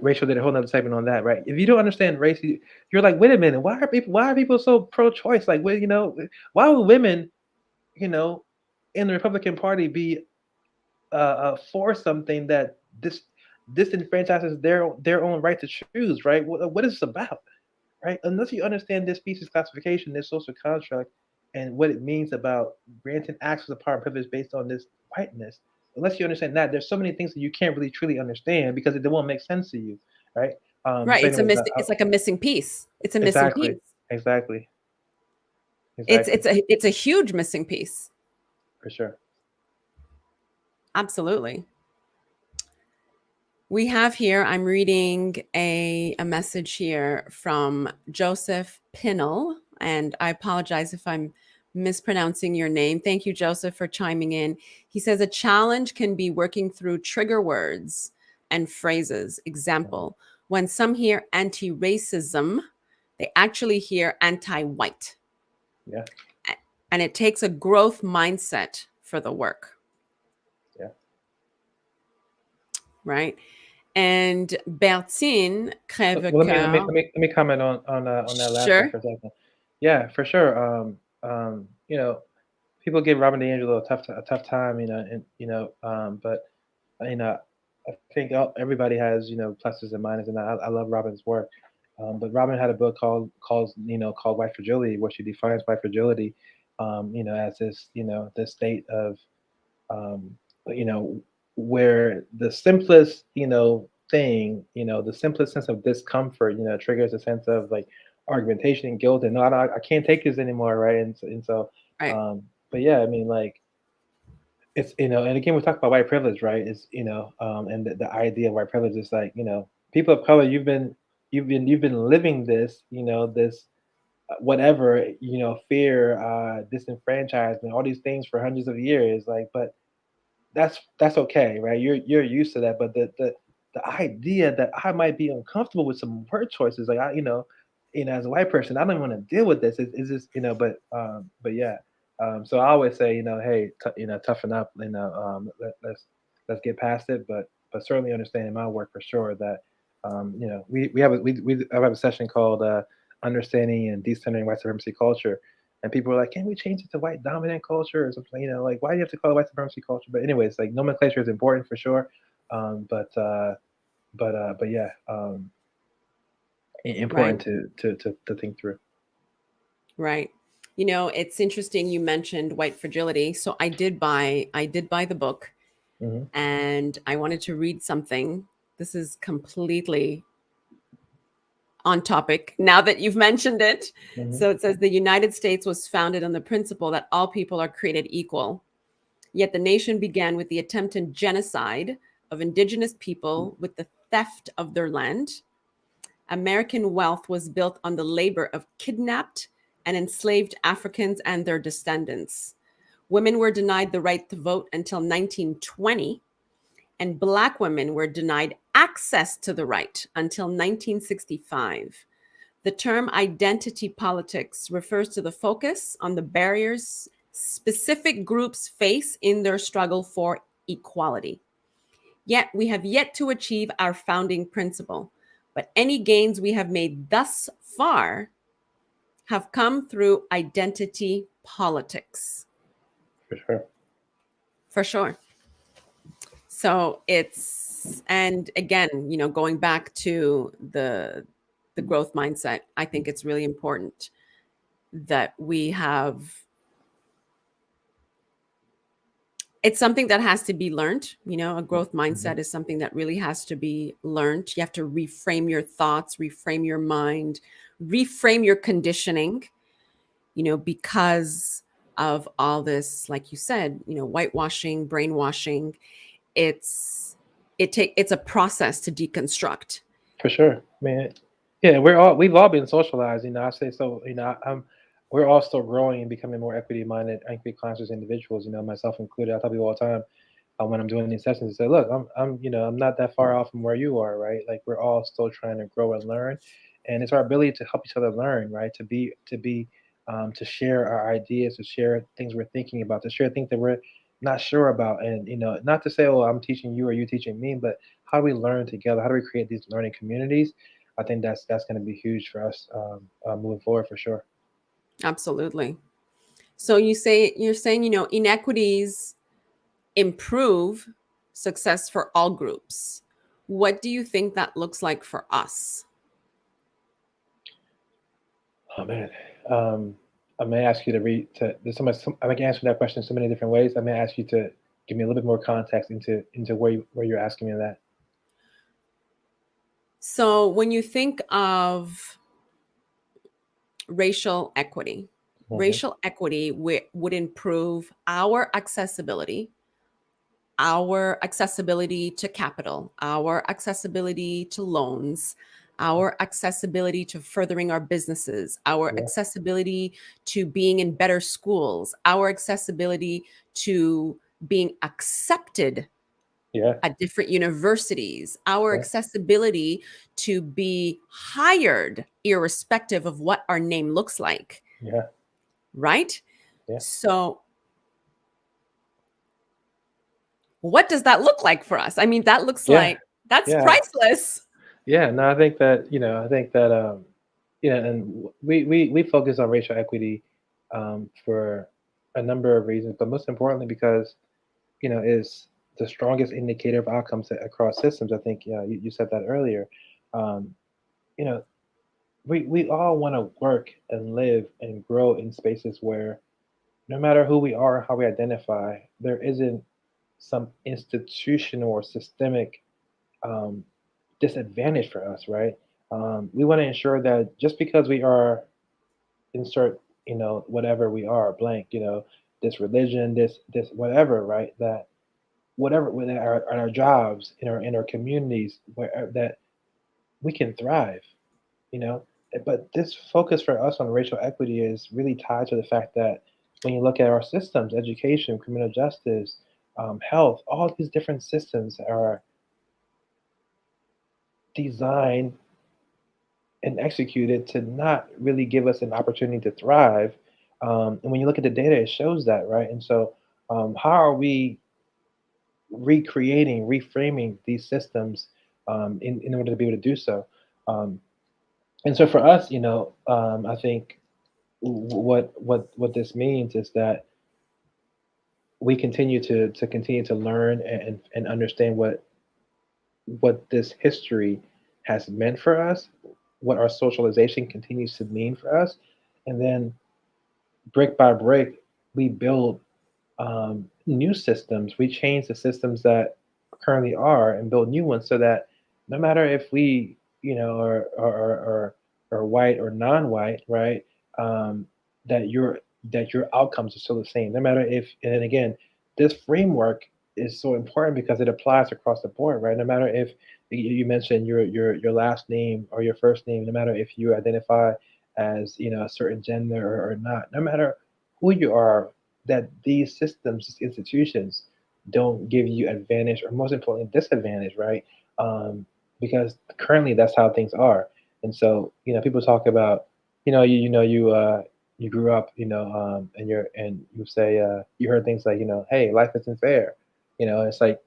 Rachel did a whole nother segment on that, right? If you don't understand race, you're like, wait a minute, why are people so pro-choice? Like, why would women, you know, in the Republican Party be for something that disenfranchises their own right to choose, right? What is this about, right? Unless you understand this species classification, this social construct, and what it means about granting access to power and privilege based on this whiteness, unless you understand that, there's so many things that you can't really truly understand because it won't make sense to you, right? Right. So, anyways, It's like a missing piece. It's a missing exactly, piece. exactly, It's exactly, it's a it's a huge missing piece. for sure. Absolutely. We have here, I'm reading a message here from Joseph Pinnell, and I apologize if I'm mispronouncing your name. Thank you, Joseph, for chiming in. He says a challenge can be working through trigger words and phrases. Mhm. Example, when some hear anti racism, they actually hear anti white. Yeah, And it takes a growth mindset for the work, yeah. right? And Bertine Well, Crèvecoeur, let me comment on that last one sure. for a second. Yeah, for sure. People give Robin DiAngelo a tough time, but you know, I think everybody has pluses and minuses, and I love Robin's work. But Robin had a book called White Fragility, where she defines white fragility, as this state of um, you know, where the simplest, thing, the simplest sense of discomfort, triggers a sense of like argumentation and guilt, and no, I can't take this anymore, right? And so, Right. um, but yeah, I mean, like it's and again we talk about white privilege, right? It's and the idea of white privilege is like people of color, you've been living this, this whatever fear, disenfranchisement, all these things for hundreds of years, like, but that's okay, right? You're used to that, but the idea that I might be uncomfortable with some word choices, like as a white person, I don't want to deal with this. Is this, but yeah. So I always say, hey, toughen up, let's get past it, but certainly understand in my work for sure that, we I have a session called understanding and decentering white supremacy culture, and people are like, "Can we change it to white dominant culture or something?" Like, why do you have to call it white supremacy culture? But anyways, like nomenclature is important for sure. But yeah, Right. important to think through. Right. It's interesting you mentioned white fragility. So I did buy the book, Hmm. and I wanted to read something. This is completely on topic now that you've mentioned it. Hmm. So it says the United States was founded on the principle that all people are created equal. Yet the nation began with the attempted genocide of indigenous people with the theft of their land. American wealth was built on the labor of kidnapped and enslaved Africans and their descendants. Women were denied the right to vote until 1920, and Black women were denied access to the right until 1965. The term identity politics refers to the focus on the barriers specific groups face in their struggle for equality. Yet we have yet to achieve our founding principle, but any gains we have made thus far have come through identity politics. For sure. For sure. So it's, and again, going back to the growth mindset, I think it's really important that we have, it's something that has to be learned. A growth Mhm. mindset is something that really has to be learned. You have to reframe your thoughts, reframe your mind, reframe your conditioning, because of all this, like you said, whitewashing, brainwashing. It's it's a process to deconstruct. For sure, man. Yeah, we've all been socialized. I say so. We're all still growing and becoming more equity minded, equity conscious individuals. Myself included. I tell people all the time when I'm doing these sessions, I say, look, I'm not that far off from where you are, right? Like we're all still trying to grow and learn, and it's our ability to help each other learn, right? To share our ideas, to share things we're thinking about, to share things that we're not sure about, and not to say, oh, I'm teaching you or you teaching me, but how do we learn together? How do we create these learning communities? I think that's going to be huge for us moving forward for sure. Absolutely. So you're saying, inequities improve success for all groups. What do you think that looks like for us? Oh man, um, I may ask you to read. There's so much. I can answer that question so many different ways. I may ask you to give me a little bit more context into where you're asking me that. So when you think of racial equity, Hmm. racial equity would improve our accessibility to capital, our accessibility to loans, our accessibility to furthering our businesses, our Yeah, accessibility to being in better schools, our accessibility to being accepted yeah, at different universities, our yeah, accessibility to be hired irrespective of what our name looks like, yeah, right? yeah, So what does that look like for us? I mean, that looks yeah, like that's yeah, priceless. yeah. No, I think that I think that and we focus on racial equity for a number of reasons, but most importantly because is the strongest indicator of outcomes across systems. I think you said that earlier. Um, you know, we all want to work and live and grow in spaces where no matter who we are, how we identify, there isn't some institutional or systemic um, disadvantage for us, right? We want to ensure that just because we are insert, whatever we are, blank, this religion, this whatever, right? That whatever with our jobs in our communities where that we can thrive, you know. But this focus for us on racial equity is really tied to the fact that when you look at our systems, education, criminal justice, health, all these different systems are designed and executed to not really give us an opportunity to thrive. And when you look at the data, it shows that, right? And so, how are we recreating, reframing these systems in order to be able to do so? Um, and so, for us, I think what this means is that we continue to learn and understand what this history has meant for us, what our socialization continues to mean for us, and then brick by brick, we build new systems. We change the systems that currently are and build new ones so that no matter if we, are white or non-white, right? Um, that your outcomes are still the same. No matter if, and then again, this framework is so important because it applies across the board, right? No matter if you mentioned your last name or your first name, no matter if you identify as a certain gender or not, no matter who you are, that these systems, these institutions don't give you advantage or most importantly disadvantage, right? Um, because currently that's how things are. And so, people talk about, you grew up, and you say, you heard things like, hey, life isn't fair. It's like,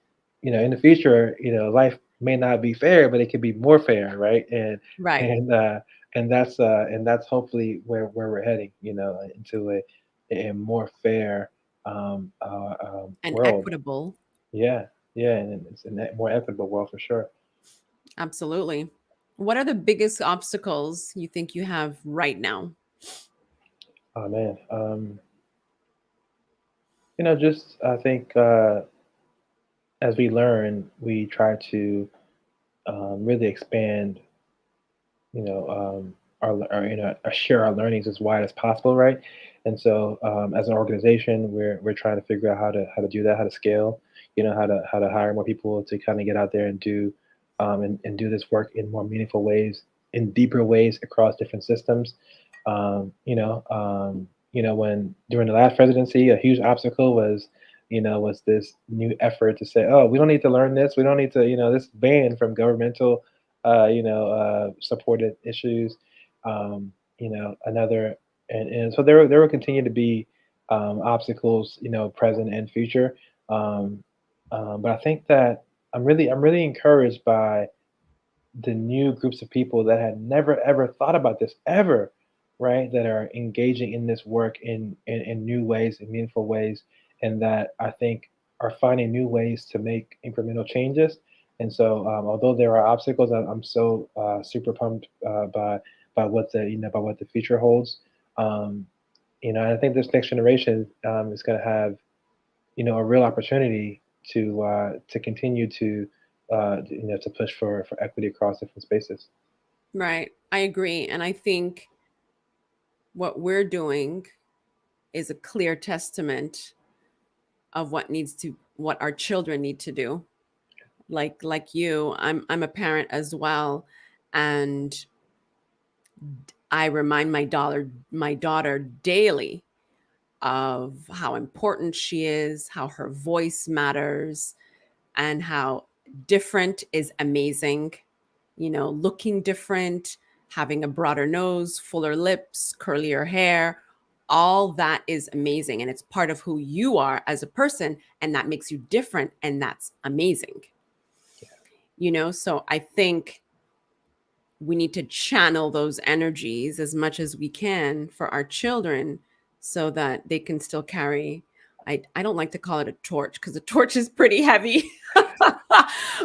in the future, life may not be fair, but it could be more fair, right? Right. And that's hopefully where we're heading, into a more fair And world. equitable. Yeah, Yeah, and it's a more equitable world for sure. Absolutely. What are the biggest obstacles you think you have right now? Oh man, just I think as we learn, we try to really expand, you know, our share our learnings as wide as possible, right? And so, as an organization, we're trying to figure out how to do that, how to scale, how to hire more people to kind of get out there and do and do this work in more meaningful ways, in deeper ways across different systems. When during the last presidency, a huge obstacle was this new effort to say, oh, we don't need to learn this, we don't need to, this ban from governmental supported issues. Another, and so there will continue to be obstacles, present and future. Um, but I think that I'm really encouraged by the new groups of people that had never ever thought about this ever, right? That are engaging in this work in new ways, in meaningful ways, and that I think are finding new ways to make incremental changes. And so, although there are obstacles, I'm so super pumped by what the future holds. Um, and I think this next generation is going to have a real opportunity to continue to push for equity across different spaces. Right. I agree. And I think what we're doing is a clear testament of what our children need to do. Like you, I'm a parent as well, and I remind my daughter daily of how important she is, how her voice matters, and how different is amazing. Looking different, having a broader nose, fuller lips, curlier hair, all that is amazing. And it's part of who you are as a person. And that makes you different. And that's amazing. So I think we need to channel those energies as much as we can for our children so that they can still carry. I don't like to call it a torch because a torch is pretty heavy.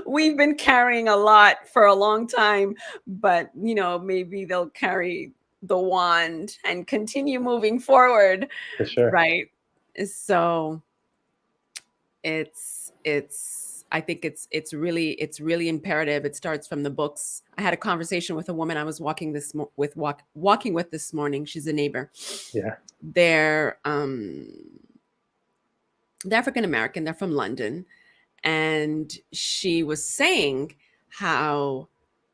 We've been carrying a lot for a long time, but maybe they'll carry the wand and continue moving forward, For sure. right? So I think it's really imperative. It starts from the books. I had a conversation with a woman I was walking with this morning. She's a neighbor. Yeah. They're they're African American. They're from London, and she was saying how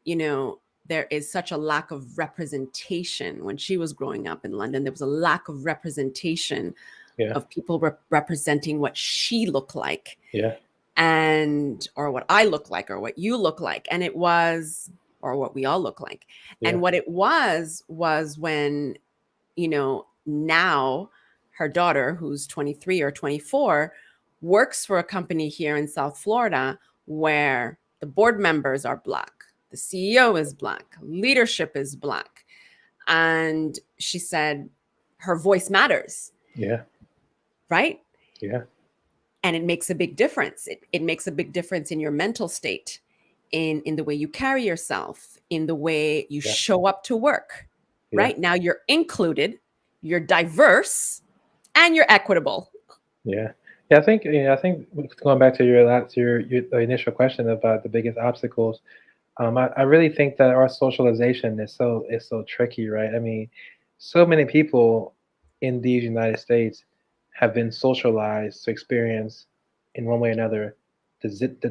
you know there is such a lack of representation. When she was growing up in London, there was a lack of representation Yeah. of people representing what she looked like, Yeah. and or what I look like, or what you look like, and it was, or what we all look like. Yeah. And what it was when, now her daughter, who's 23 or 24, works for a company here in South Florida where the board members are Black, the CEO is Black, leadership is Black. And she said her voice matters, Yeah. right? Yeah. And it makes a big difference. It makes a big difference in your mental state, in the way you carry yourself, in the way you Yeah. show up to work. Yeah. Right now you're included, you're diverse, and you're equitable. Yeah. Yeah. I think going back to your the initial question about the biggest obstacles. I really think that our socialization is so tricky, right? I mean, so many people in these United States have been socialized to experience, in one way or another, the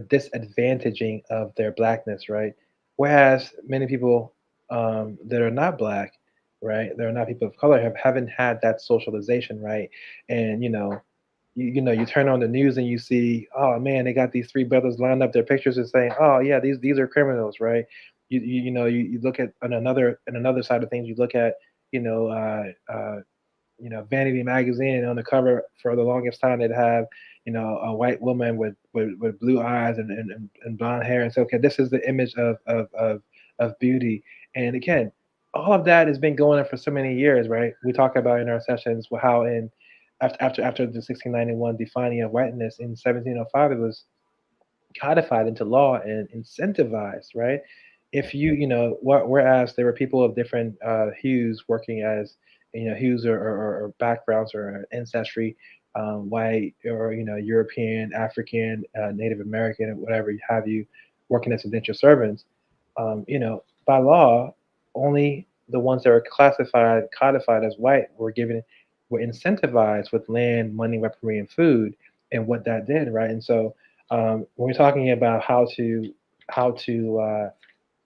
disadvantaging of their blackness, right? Whereas many people that are not black, right, that are not people of color, haven't had that socialization, right? And you turn on the news and you see, oh man, they got these three brothers lined up their pictures and saying, oh yeah, these are criminals, right? You look at on another side of things, you look at you know Vanity Magazine, and on the cover for the longest time they'd have a white woman with blue eyes and blonde hair, and say, okay, this is the image of beauty. And again, all of that has been going on for so many years, right? We talk about in our sessions how after the 1691 defining of whiteness in 1705, codified into law and incentivized, right? If whereas there were people of different hues working as, hues or backgrounds or ancestry, white or European, African, Native American, or whatever you have you, working as indentured servants, by law, only the ones that were classified, codified as white were incentivized with land, money, weaponry, and food, and what that did, right? And so when we're talking about how to uh,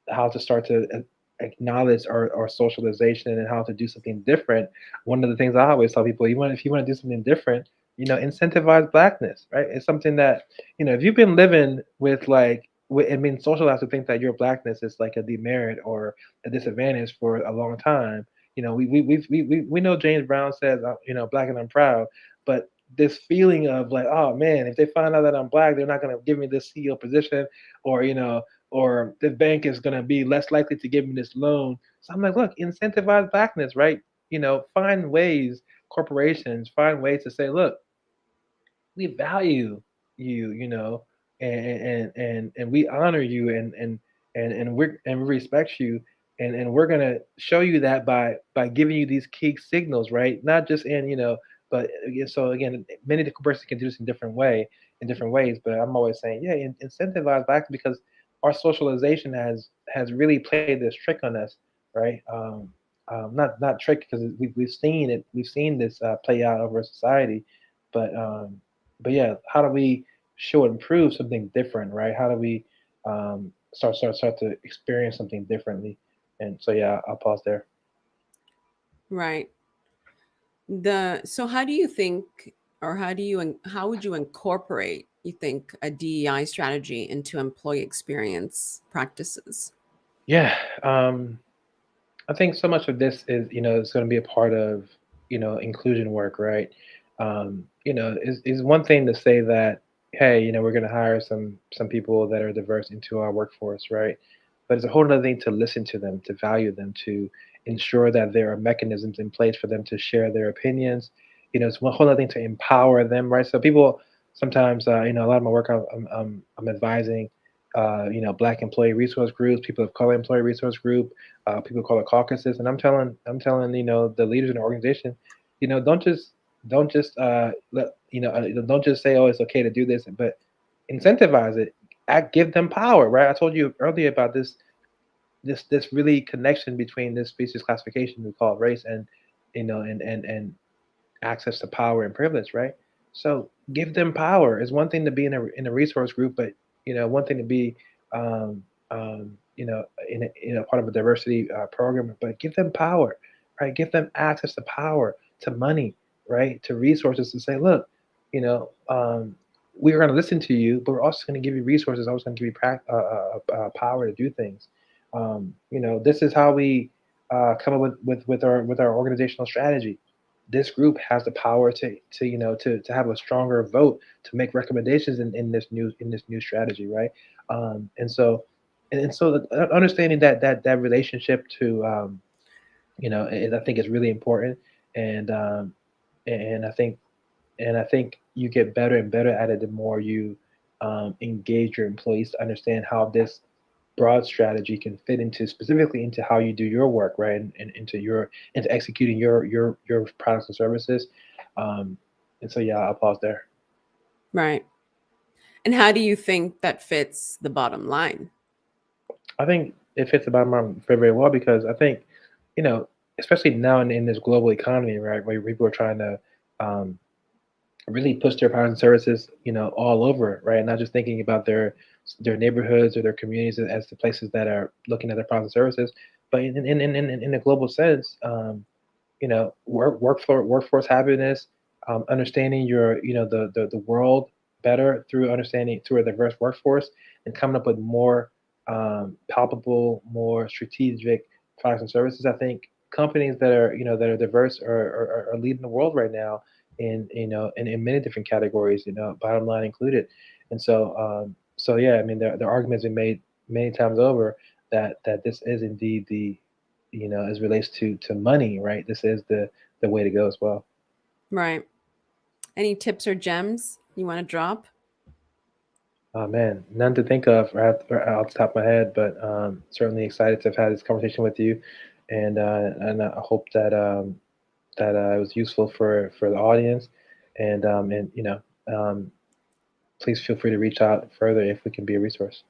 how to start to acknowledge our socialization and how to do something different, one of the things I always tell people, if you want to do something different, incentivize blackness, right? It's something that, if you've been living with socialized to think that your blackness is like a demerit or a disadvantage for a long time. We know James Brown says, black and I'm proud, but this feeling of like, oh man, if they find out that I'm black, they're not going to give me this CEO position, or or the bank is going to be less likely to give me this loan. So I'm like, look, incentivize blackness, right? Find ways, corporations find ways to say, look, we value you, and we honor you, and we respect you, and we're gonna show you that by giving you these key signals, right? Not just in, but again, so again, many different persons can do this in different ways. But I'm always saying, yeah, incentivize back, because our socialization has really played this trick on us, right? Not trick, because we've seen it, we've seen this play out over society, but yeah, how do we show and prove something different, right? How do we start to experience something differently? And so yeah, I'll pause there. Right. The so how do you think, or how would you incorporate, you think, a DEI strategy into employee experience practices? Yeah, I think so much of this is, is going to be a part of, inclusion work, right? Is one thing to say that, hey, we're going to hire some people that are diverse into our workforce, right? But it's a whole other thing to listen to them, to value them, to ensure that there are mechanisms in place for them to share their opinions. It's one whole other thing to empower them, right? So people sometimes, a lot of my work, I'm advising, Black employee resource groups, people of color employee resource group, people call it caucuses, and I'm telling the leaders in the organization, don't just don't just say, oh, it's okay to do this, but incentivize it. Give them power, right? I told you earlier about this really connection between this species classification we call race and and access to power and privilege, right? So give them power. It's one thing to be in a resource group, but one thing to be, um, in a part of a diversity program, but give them power, right? Give them access to power, to money, right? To resources, to say, look, you know, um, we're going to listen to you, but we're also going to give you resources. Also going to give you power to do things. This is how we come up with our organizational strategy. This group has the power to have a stronger vote, to make recommendations in this new strategy, right? And so understanding that relationship to, I think is really important. And um, and I think and I think you get better and better at it the more you engage your employees to understand how this broad strategy can fit into specifically into how you do your work, right? And into executing your products and services. Um, and so yeah, I'll pause there. Right. And how do you think that fits the bottom line? I think it fits the bottom line very, very well, because I think, you know, especially now in this global economy, right, where people are trying to um, really push their products and services, all over, right? Not just thinking about their neighborhoods or their communities as the places that are looking at their products and services, but in a global sense, workforce happiness, understanding the world better through understanding through a diverse workforce, and coming up with more palpable, more strategic products and services. I think companies that are diverse are leading the world right now in many different categories, bottom line included. And so yeah, I mean, the arguments been made many times over that this is indeed as relates to money, right? This is the way to go as well. Right. Any tips or gems you want to drop? Oh man, none to think of or off the top of my head, but certainly excited to have had this conversation with you, and I hope that it was useful for the audience, and um, please feel free to reach out further if we can be a resource.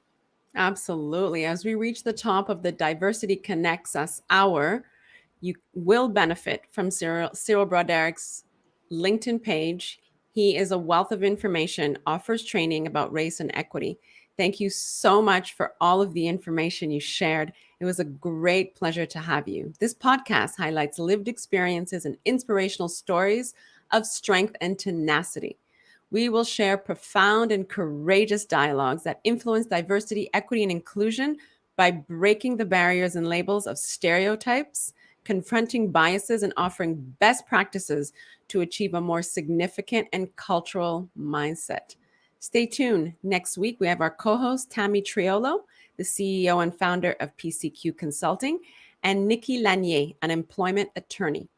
Absolutely. As we reach the top of the Diversity Connects Us hour, you will benefit from Cyril Broderic's LinkedIn page. He is a wealth of information, offers training about race and equity. Thank you so much for all of the information you shared. It was a great pleasure to have you. This podcast highlights lived experiences and inspirational stories of strength and tenacity. We will share profound and courageous dialogues that influence diversity, equity, and inclusion by breaking the barriers and labels of stereotypes, confronting biases, and offering best practices to achieve a more significant and cultural mindset. Stay tuned. Next week, we have our co host, Tammy Triolo, the CEO and founder of PCQ Consulting, and Nikki Lanier, an employment attorney.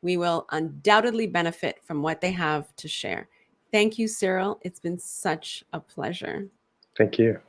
We will undoubtedly benefit from what they have to share. Thank you, Cyril. It's been such a pleasure. Thank you.